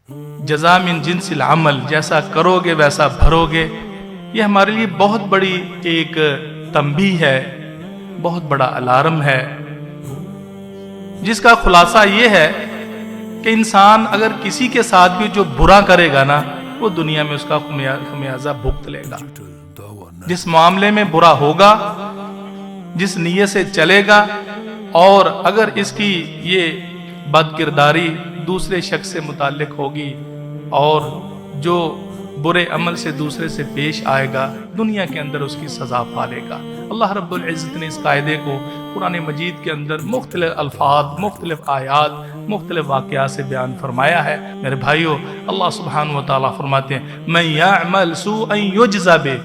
جزا من جنس العمل، جیسا کرو گے ویسا بھرو گے، یہ ہمارے لیے بہت بڑی ایک تنبیہ ہے، بہت بڑا الارم ہے، جس کا خلاصہ یہ ہے کہ انسان اگر کسی کے ساتھ بھی جو برا کرے گا نا، وہ دنیا میں اس کا خمیازہ بھگت لے گا۔ جس معاملے میں برا ہوگا، جس نیت سے چلے گا، اور اگر اس کی یہ بد کرداری دوسرے شخص سے متعلق ہوگی اور جو برے عمل سے دوسرے سے پیش آئے گا، دنیا کے اندر اس کی سزا پالے گا۔ اللہ رب العزت نے اس قاعدے کو قرآن مجید کے اندر مختلف الفاظ، مختلف آیات، مختلف واقعات سے بیان فرمایا ہے۔ میرے بھائیو، اللہ سبحانہ و تعالیٰ فرماتے ہیں من یعمل سوءا یجزا بہ،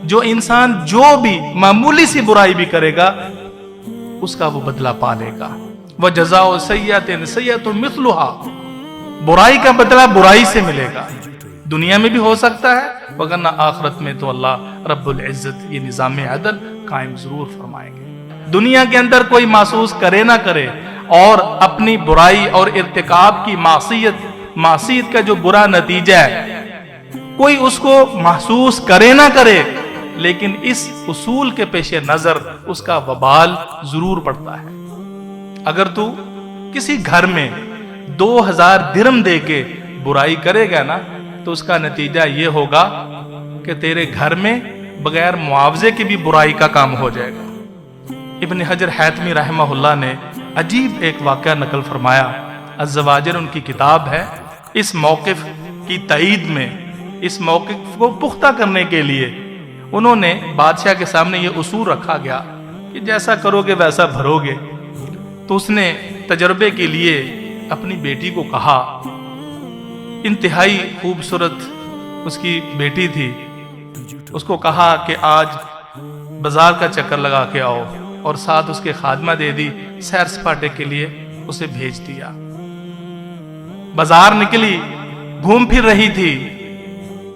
جو انسان جو بھی معمولی سی برائی بھی کرے گا اس کا وہ بدلہ پالے گا۔ وجزاء سیئۃ سیئۃ مثلھا، برائی کا بدلہ برائی سے ملے گا، دنیا میں بھی ہو سکتا ہے وگرنہ آخرت میں تو اللہ رب العزت یہ نظام عدل قائم ضرور فرمائیں گے۔ دنیا کے اندر کوئی محسوس کرے نہ کرے، اور اپنی برائی اور ارتکاب کی معصیت کا جو برا نتیجہ ہے کوئی اس کو محسوس کرے نہ کرے، لیکن اس اصول کے پیش نظر اس کا وبال ضرور پڑتا ہے۔ اگر تو کسی گھر میں 2000 درہم دے کے برائی کرے گا نا، تو اس کا نتیجہ یہ ہوگا کہ تیرے گھر میں بغیر معاوضے کی بھی برائی کا کام ہو جائے گا۔ ابن حجر حیثمی رحمہ اللہ نے عجیب ایک واقعہ نقل فرمایا، الزواجر ان کی کتاب ہے۔ اس موقف کی تائید میں، اس موقف کو پختہ کرنے کے لیے انہوں نے بادشاہ کے سامنے یہ اصول رکھا گیا کہ جیسا کرو گے ویسا بھرو گے۔ تو اس نے تجربے کے لیے اپنی بیٹی کو کہا، انتہائی خوبصورت اس کی بیٹی تھی، اس کو کہا کہ آج بازار کا چکر لگا کے آؤ، اور ساتھ اس کے خادمہ دے دی، سیر سپاٹے کے لیے اسے بھیج دیا۔ بازار نکلی، گھوم پھر رہی تھی،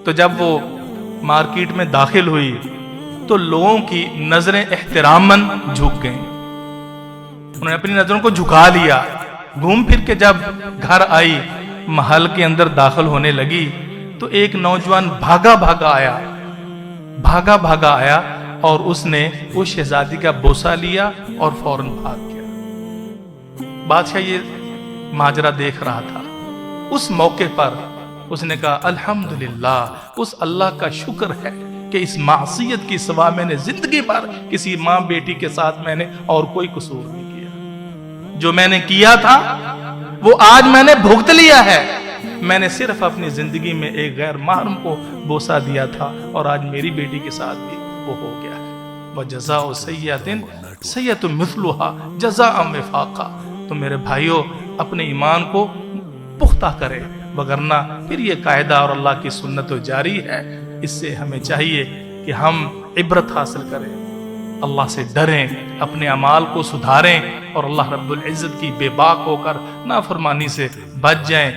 تو جب وہ مارکیٹ میں داخل ہوئی تو لوگوں کی نظریں احتراماً جھک گئیں، انہوں نے اپنی نظروں کو جھکا لیا۔ گھوم پھر کے جب گھر آئی، محل کے اندر داخل ہونے لگی تو ایک نوجوان بھاگا بھاگا آیا اور اس نے اس شہزادی کا بوسہ لیا اور فوراً بھاگ گیا۔ بادشاہ یہ ماجرا دیکھ رہا تھا۔ اس موقع پر اس نے کہا الحمدللہ، اس اللہ کا شکر ہے کہ اس معصیت کی سوا میں نے زندگی بھر کسی ماں بیٹی کے ساتھ میں نے اور کوئی قصور نہیں کیا۔ جو میں نے کیا تھا وہ آج میں نے بھگت لیا ہے۔ میں نے صرف اپنی زندگی میں ایک غیر محرم کو بوسہ دیا تھا، اور آج میری بیٹی کے ساتھ بھی وہ ہو گیا ہے۔ وَجَزَاءُ سَیِّئَةٍ سَیِّئَةٌ مِثْلُهَا جَزَاءً وِفَاقًا۔ تو میرے بھائیوں، اپنے ایمان کو پختہ کرے، وگرنہ پھر یہ قاعدہ اور اللہ کی سنت و جاری ہے۔ اس سے ہمیں چاہیے کہ ہم عبرت حاصل کریں، اللہ سے ڈریں، اپنے اعمال کو سدھاریں، اور اللہ رب العزت کی بے باک ہو کر نافرمانی سے بچ جائیں۔